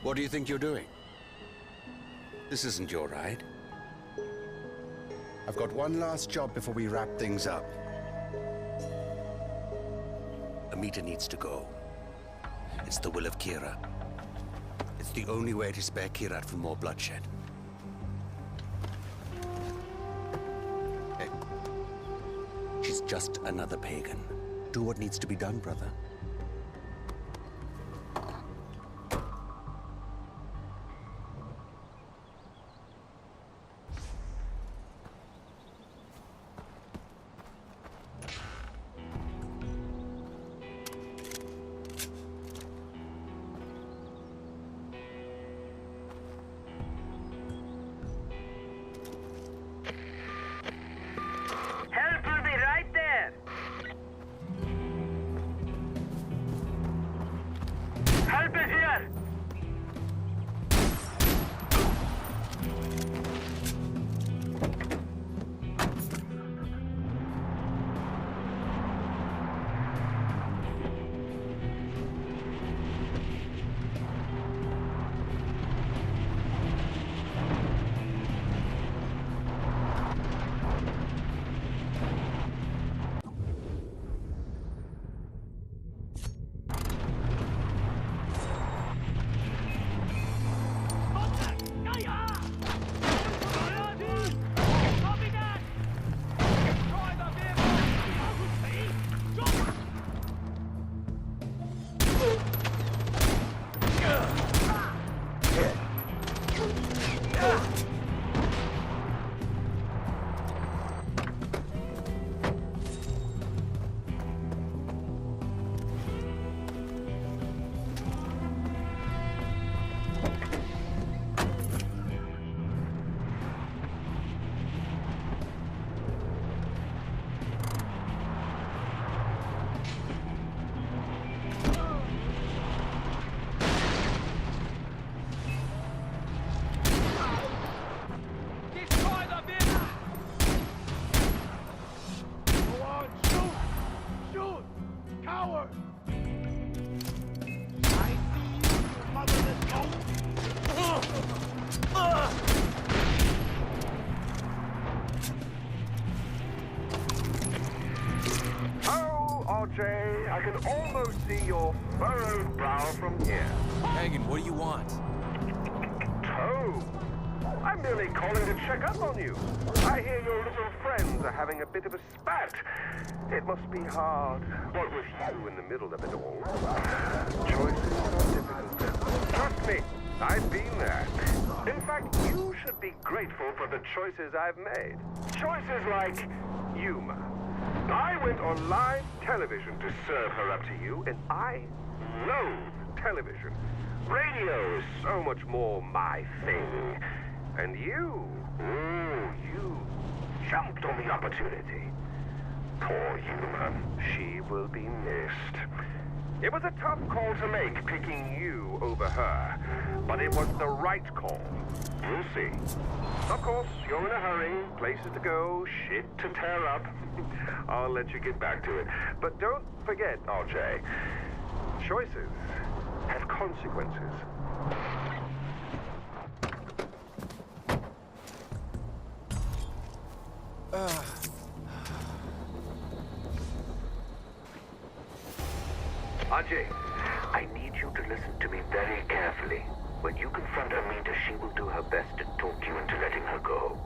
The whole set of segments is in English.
What do you think you're doing? This isn't your ride. I've got one last job before we wrap things up. Amita needs to go. It's the will of Kira. It's the only way to spare Kirat from more bloodshed. Hey. She's just another pagan. Do what needs to be done, brother. I can almost see your furrowed brow from here. Hagen, what do you want? Oh, I'm merely calling to check up on you. I hear your little friends are having a bit of a spat. It must be hard. What with you in the middle of it all? Choices are difficult. Trust me, I've been there. In fact, you should be grateful for the choices I've made. Choices like humor. I went on live television to serve her up to you, and I loathe television. Radio is so much more my thing. And you jumped on the opportunity. Poor human, she will be missed. It was a tough call to make, picking you over her, but it was the right call. You'll see. Of course, you're in a hurry, places to go, shit to tear up. I'll let you get back to it. But don't forget, RJ, choices have consequences. RJ, I need you to listen to me very carefully. When you confront Amita, she will do her best to talk you into letting her go.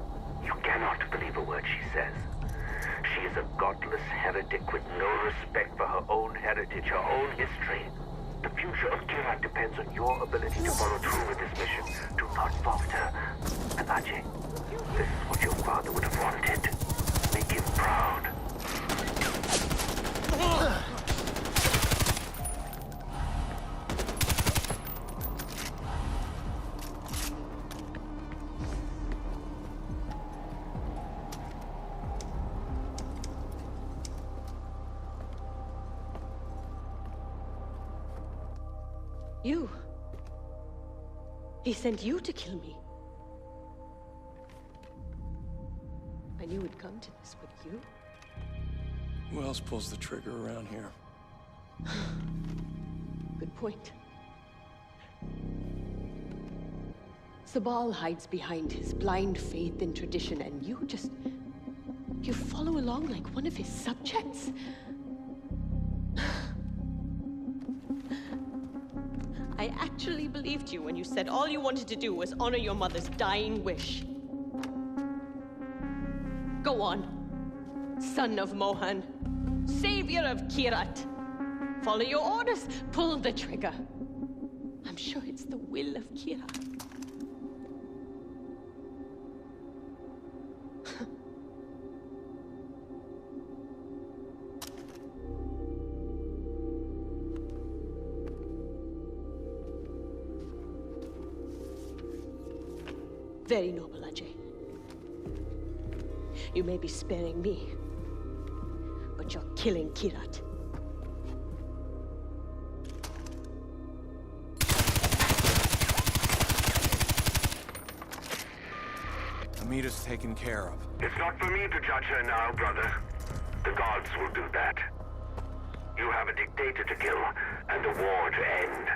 You cannot believe a word she says. She is a godless heretic with no respect for her own heritage, her own history. The future of Kirat depends on your ability to follow through with this mission. Do not falter. And Ajay, this is what your father would have wanted. Make him proud. You? He sent you to kill me. I knew it'd come to this, but you? Who else pulls the trigger around here? Good point. Sabal hides behind his blind faith in tradition, and you follow along like one of his subjects? I actually believed you when you said all you wanted to do was honor your mother's dying wish. Go on, son of Mohan, savior of Kirat. Follow your orders, pull the trigger. I'm sure it's the will of Kira. Very noble, Ajay. You may be sparing me, but you're killing Kirat. Amita's taken care of. It's not for me to judge her now, brother. The gods will do that. You have a dictator to kill and a war to end.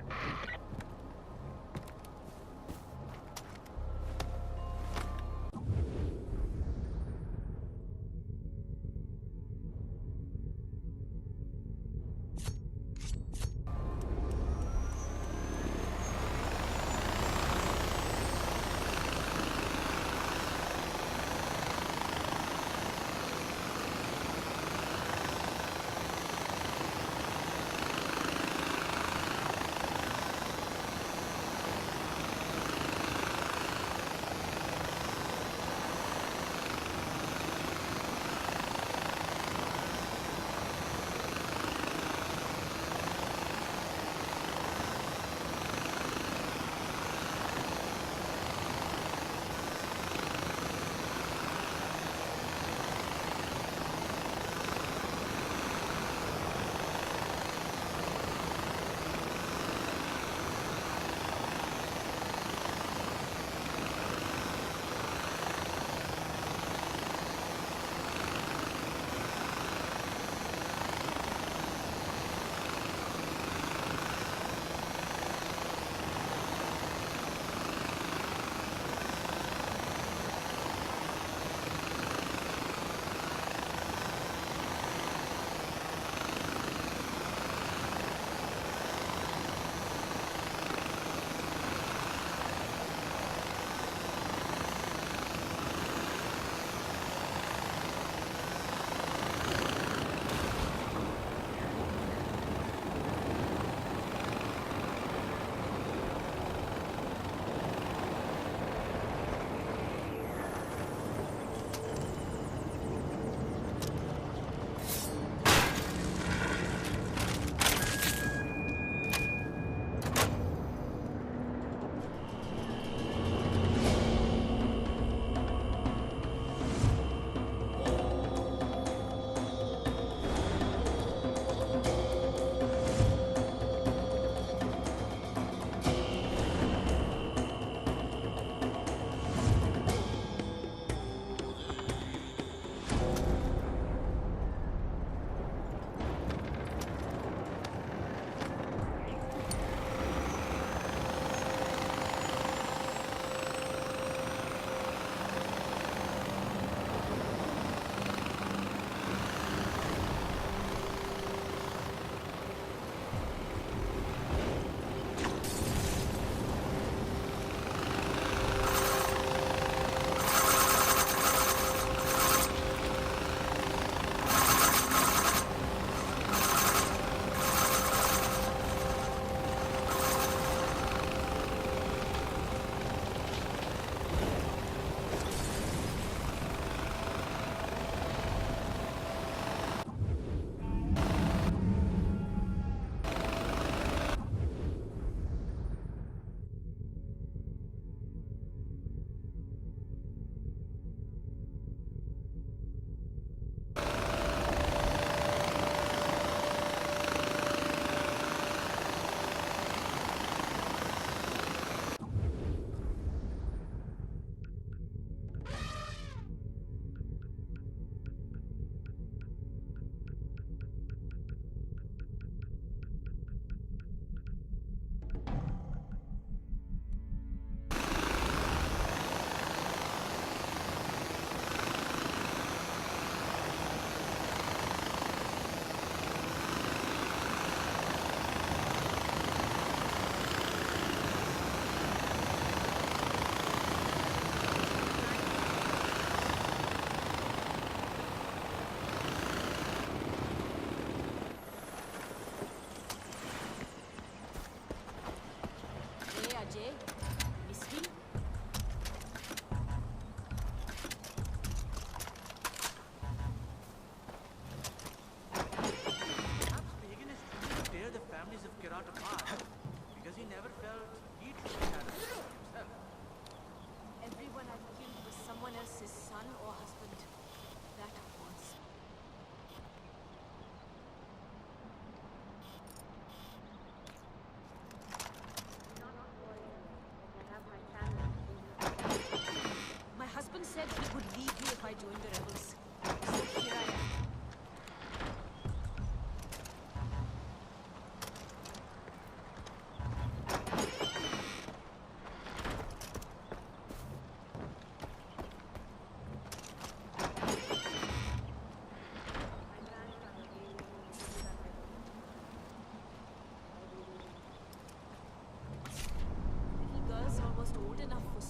enough for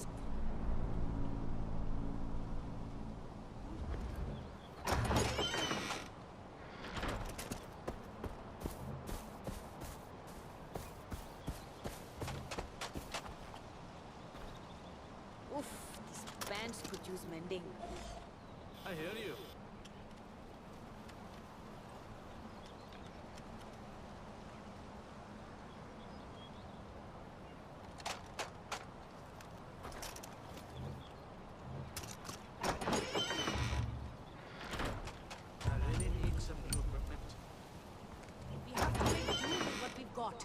Oof, these pants could use mending. I hear you. I really need some new equipment. We have to make do with what we've got.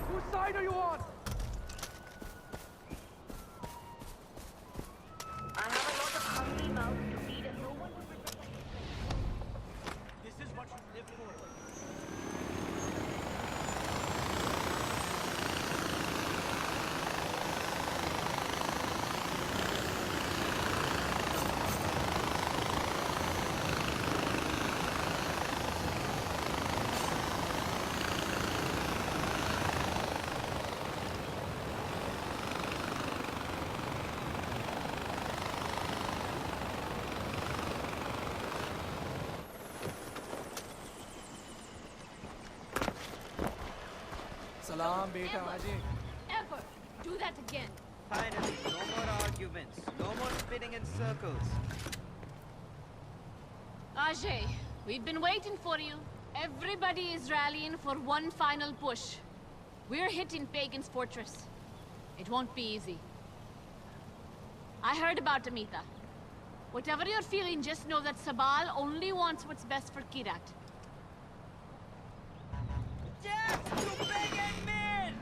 Whose side are you on? I have a lot of hungry mouths to feed and no one will protect me. This is what you live for. Salam, beta. Ajay. Ever do that again. Finally, no more arguments, no more spinning in circles. Ajay, we've been waiting for you. Everybody is rallying for one final push. We're hitting Pagan's fortress. It won't be easy. I heard about Amita. Whatever you're feeling, just know that Sabal only wants what's best for Kirat. Death to Pagan men!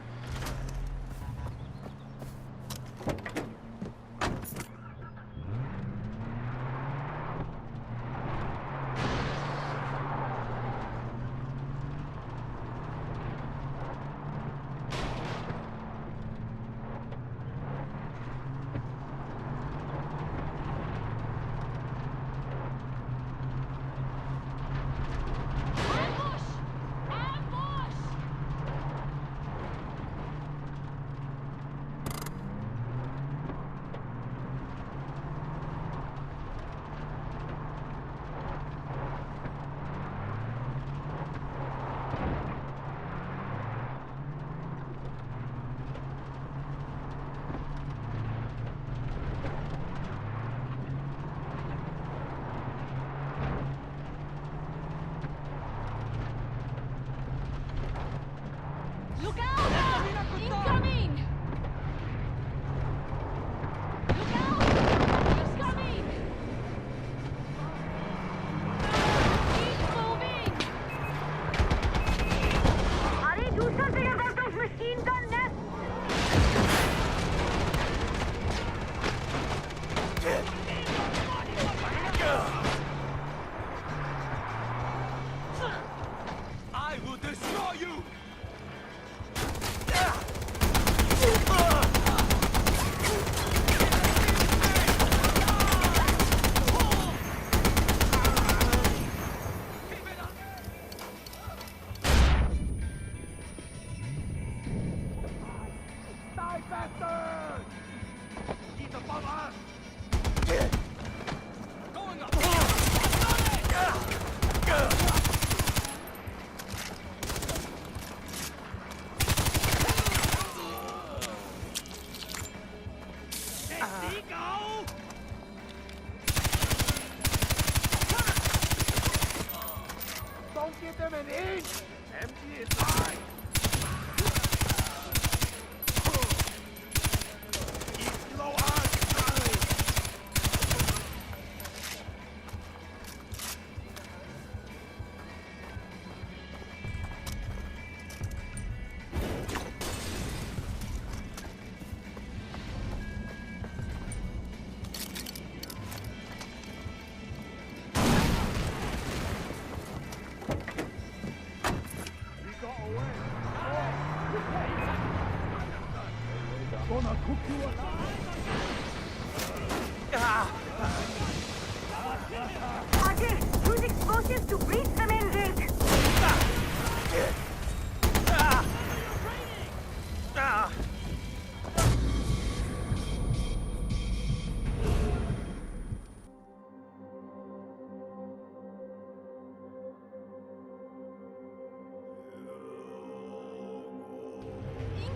are you? Die, bastard! He's above us! Going up. Don't give them an inch! Empty is mine! He's below us! Gonna cook you alive! Ajay, use explosives to breach the main gate.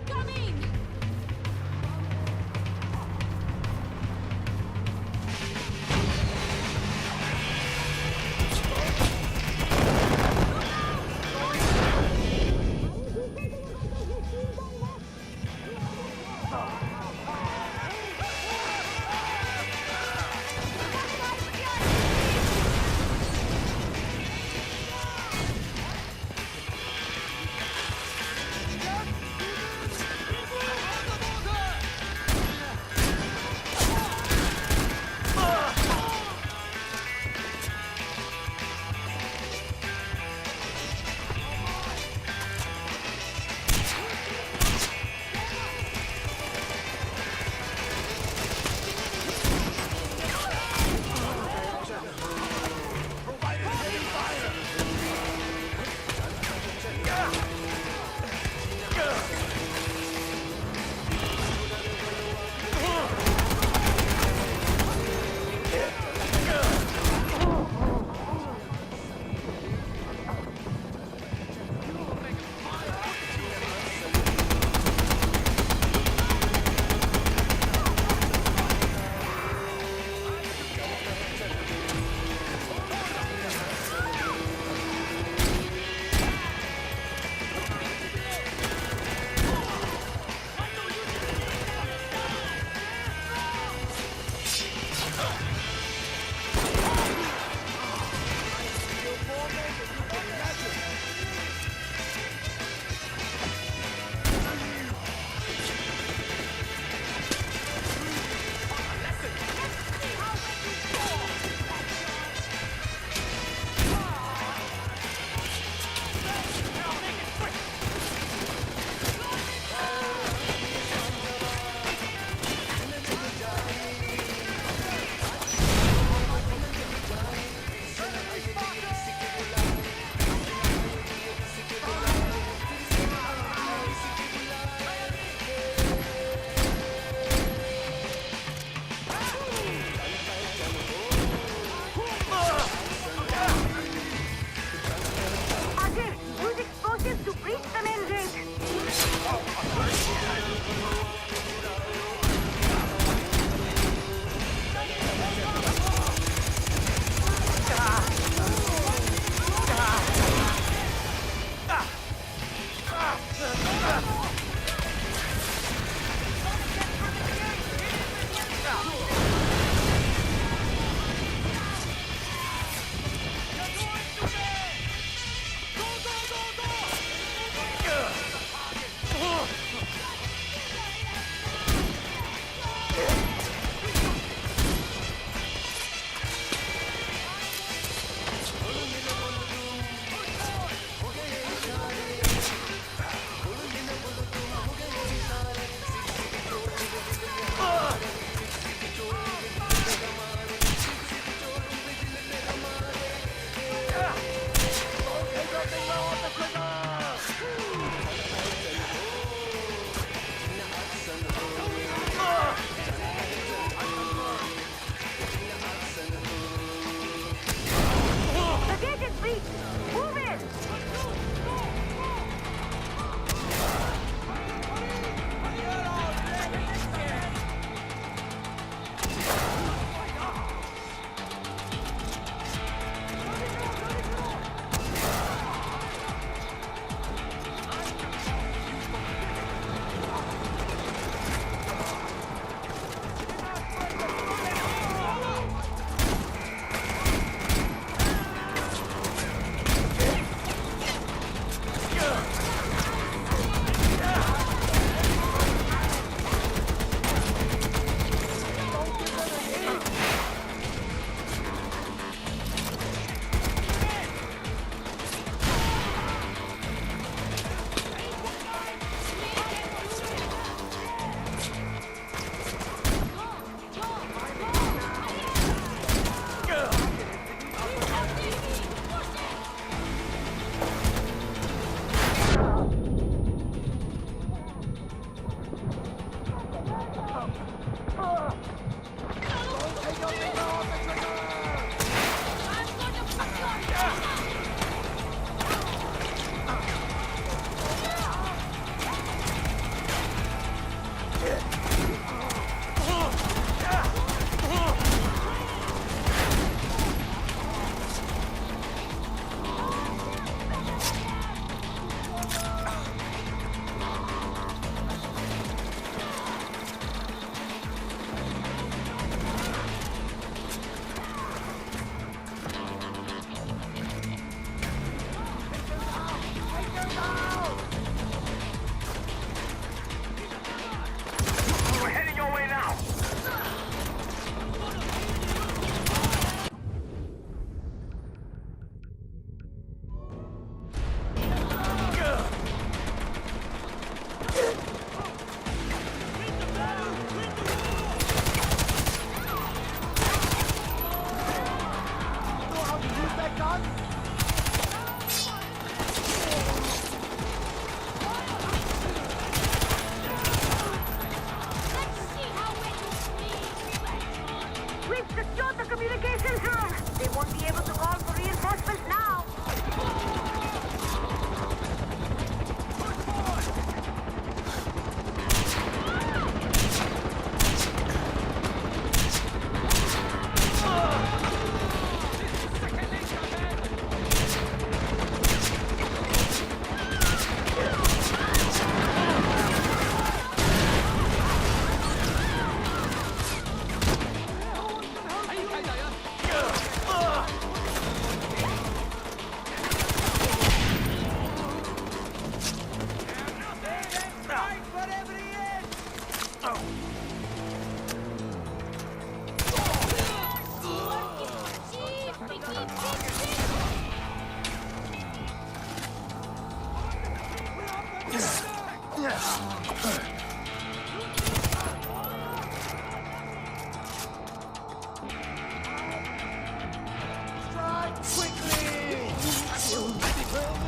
Incoming!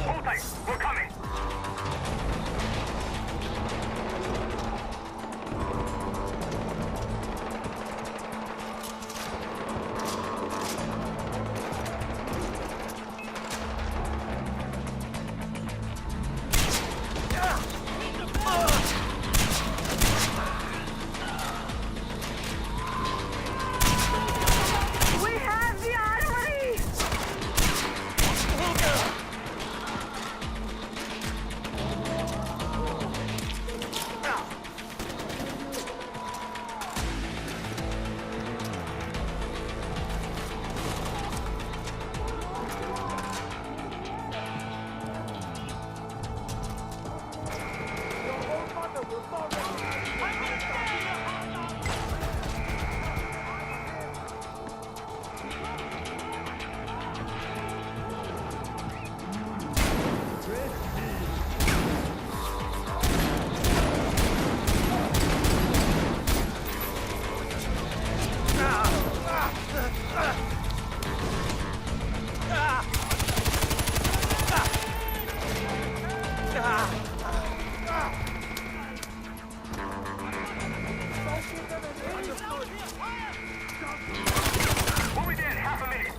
Hold tight. We're coming. We have the armory! We'll be there in half a minute.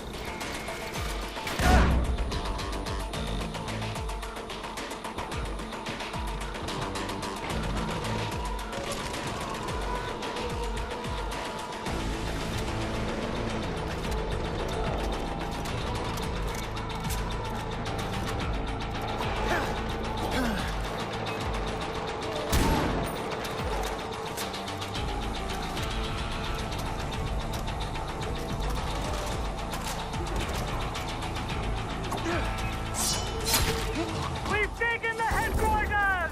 We've taken the headquarters!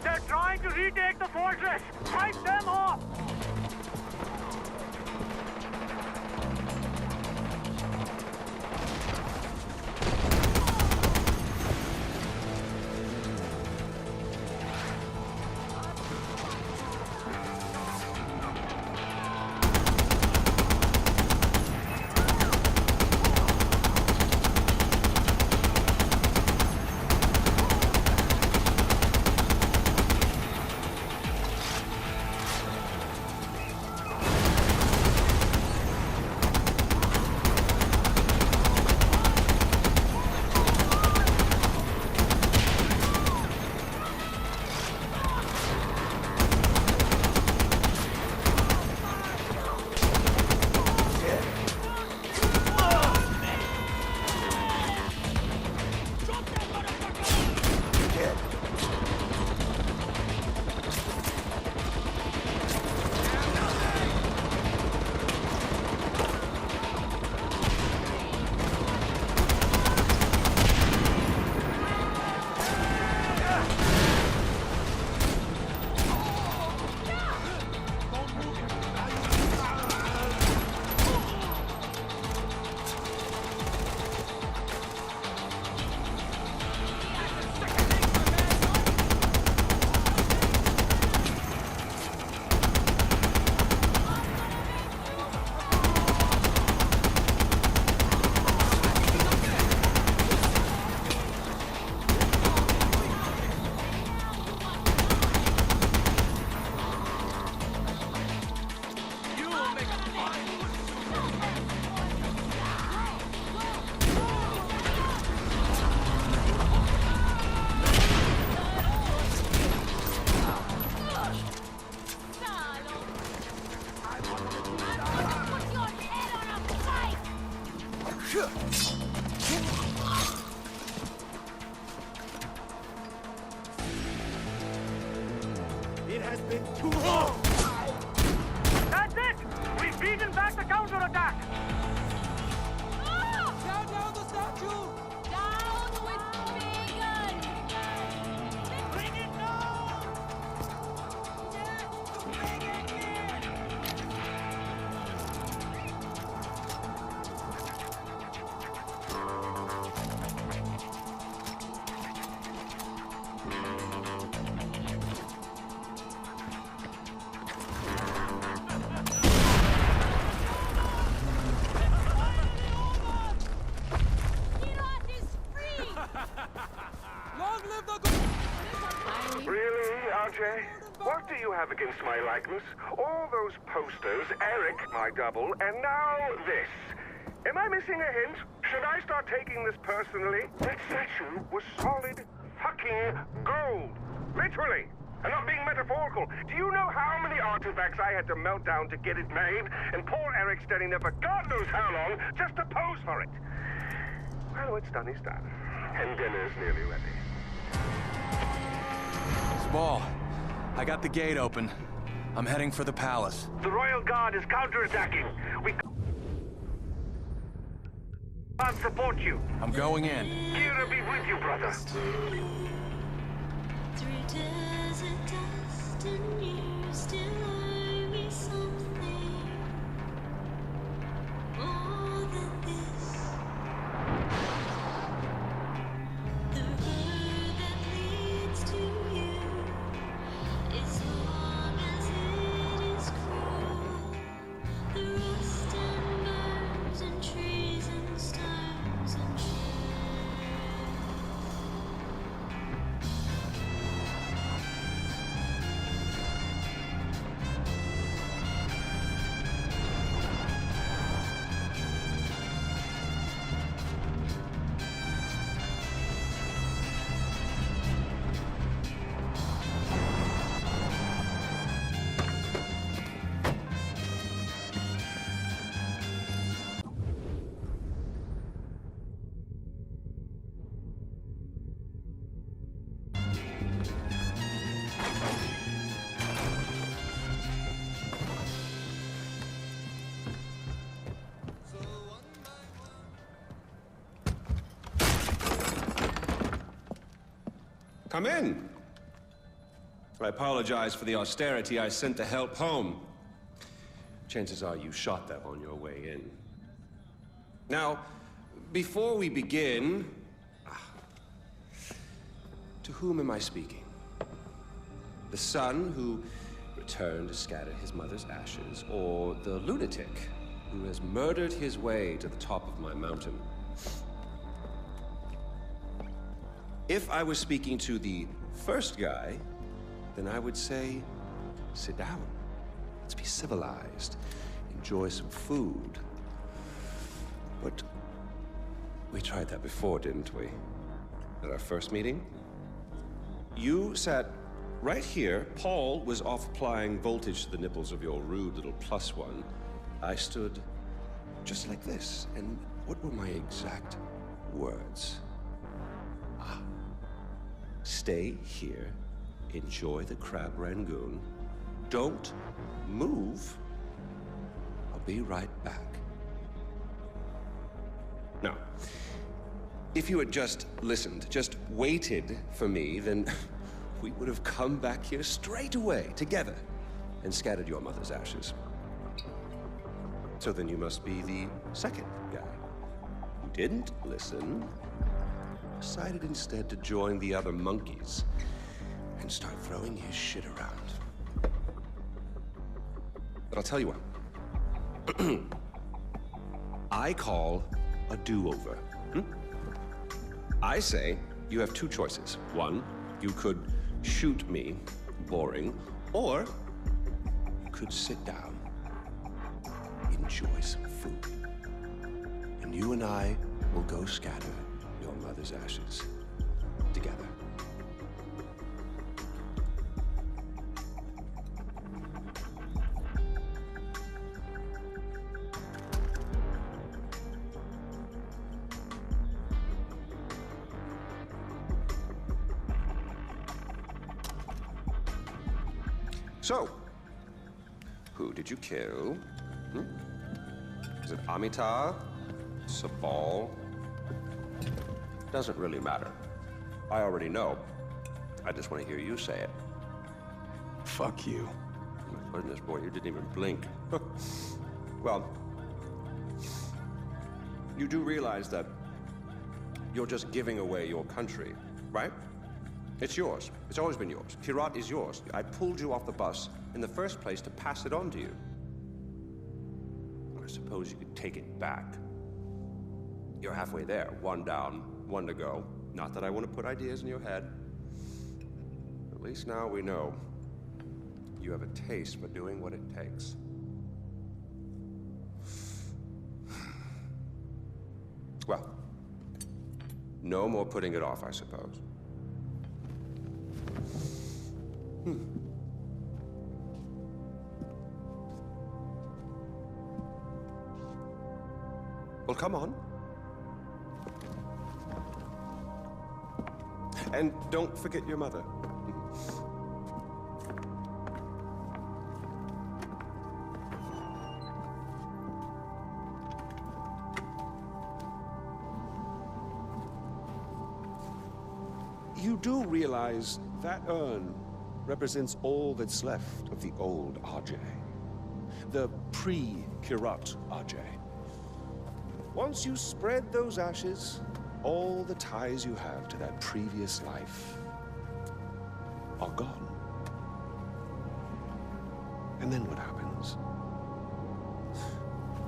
They're trying to retake the fortress! Fight them off! It has been too long! That's it! We beaten back the counterattack. Down, down the statue! Down with Pagan! Bring it down! Kirat is free! Long live the good... Really, RJ? What do you have against my likeness? All those posters, Eric, my double, and now this. Am I missing a hint? Should I start taking this personally? That statue was solid fucking gold. Literally. I'm not being metaphorical. Do you know how many artifacts I had to melt down to get it made? And poor Eric standing there for God knows how long just to pose for it. Well, what's done is done. And dinner's nearly ready. Small, I got the gate open. I'm heading for the palace. The Royal Guard is counterattacking. We can't support you. I'm going in. Kira be with you, brother. Through desert dust and years, still I be something more than this. The road that leads to you, as long as it is cruel. The rust and birds and trees and stones and trees. Come in. I apologize for the austerity I sent to help home. Chances are you shot them on your way in. Now, before we begin, to whom am I speaking? The son who returned to scatter his mother's ashes, or the lunatic who has murdered his way to the top of my mountain? If I was speaking to the first guy, then I would say, sit down. Let's be civilized. Enjoy some food. But we tried that before, didn't we? At our first meeting? You sat right here. Paul was off applying voltage to the nipples of your rude little +1. I stood just like this. And what were my exact words? Stay here, enjoy the crab rangoon, don't move, I'll be right back. Now, if you had just listened, just waited for me, then we would have come back here straight away, together, and scattered your mother's ashes. So then you must be the second guy who didn't listen, decided instead to join the other monkeys and start throwing his shit around. But I'll tell you what. I call a do-over. I say you have two choices. One, you could shoot me, boring, or you could sit down, enjoy some food, and you and I will go scatter your mother's ashes together. So, who did you kill? Is it Amitar? Sabal? Doesn't really matter. I already know. I just want to hear you say it. Fuck you. My goodness, boy, you didn't even blink. Well, you do realize that you're just giving away your country, right? It's yours. It's always been yours. Kirat is yours. I pulled you off the bus in the first place to pass it on to you. I suppose you could take it back. You're halfway there. One down, one to go. Not that I want to put ideas in your head. At least now we know you have a taste for doing what it takes. Well, no more putting it off, I suppose. Well, come on. And don't forget your mother. You do realize that urn represents all that's left of the old RJ. The pre-Kirat RJ. Once you spread those ashes, all the ties you have to that previous life are gone. And then what happens?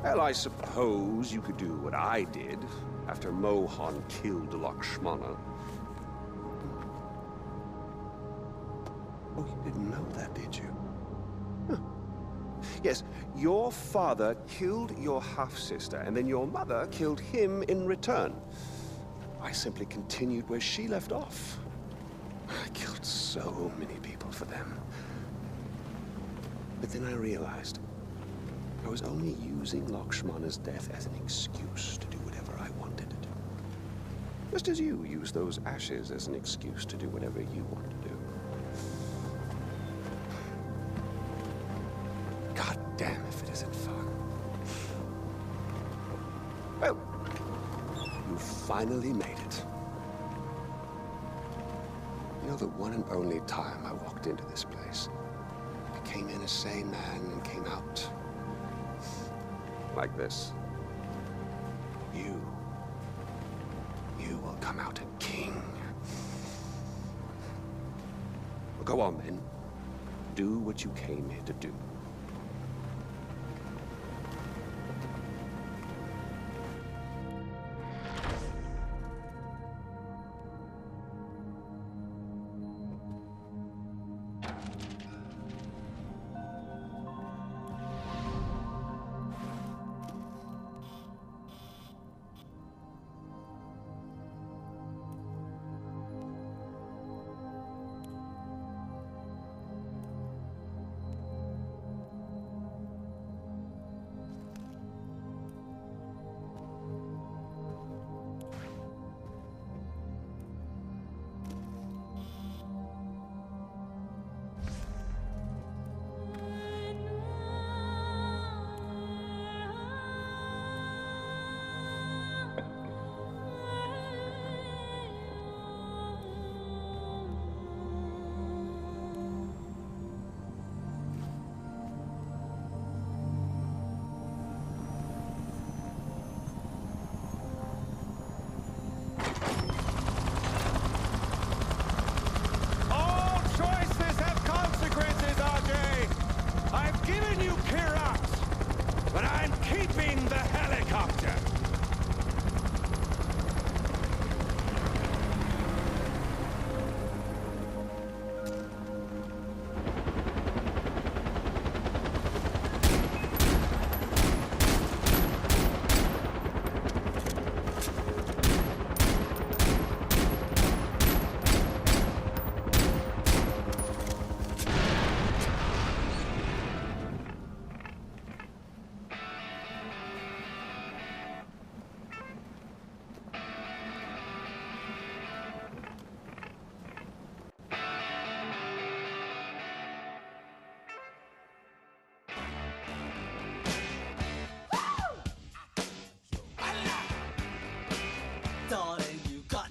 Well, I suppose you could do what I did after Mohan killed Lakshmana. Oh, you didn't know that, did you? Huh. Yes, your father killed your half-sister, and then your mother killed him in return. I simply continued where she left off. I killed so many people for them. But then I realized I was only using Lakshmana's death as an excuse to do whatever I wanted to do. Just as you use those ashes as an excuse to do whatever you want to do. God damn if it isn't fun. Well, you finally made it. You know, the one and only time I walked into this place, I came in a sane man and came out like this. You will come out a king. Well, go on then. Do what you came here to do.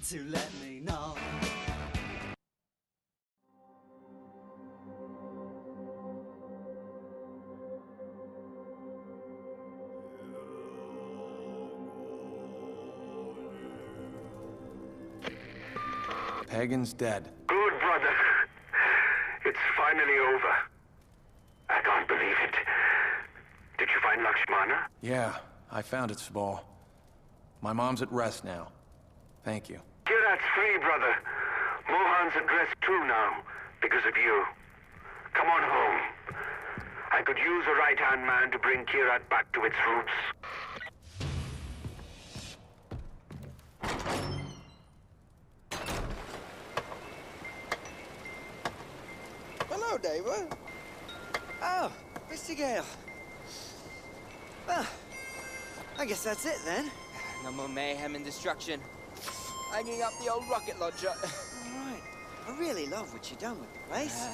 to let me know. Pagan's dead. Good, brother. It's finally over. I can't believe it. Did you find Lakshmana? Yeah, I found it, Sabal. My mom's at rest now. Thank you. Kirat's free, brother. Mohan's at rest too now, because of you. Come on home. I could use a right-hand man to bring Kirat back to its roots. Hello, David. Oh, Mr. Gale. Well, I guess that's it then. No more mayhem and destruction. Hanging up the old rocket launcher. All right. I really love what you've done with the place.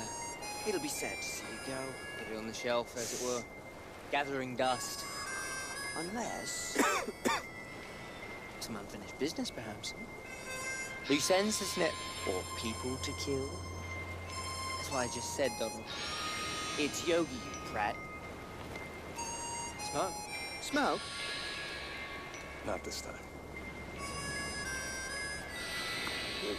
It'll be sad to see you go. Put it on the shelf, as it were. Gathering dust. Unless... some unfinished business, perhaps. Loose ends, isn't it? Or people to kill. That's what I just said, Donald. It's Yogi, you prat. Smoke? Smoke? Not this time. Good.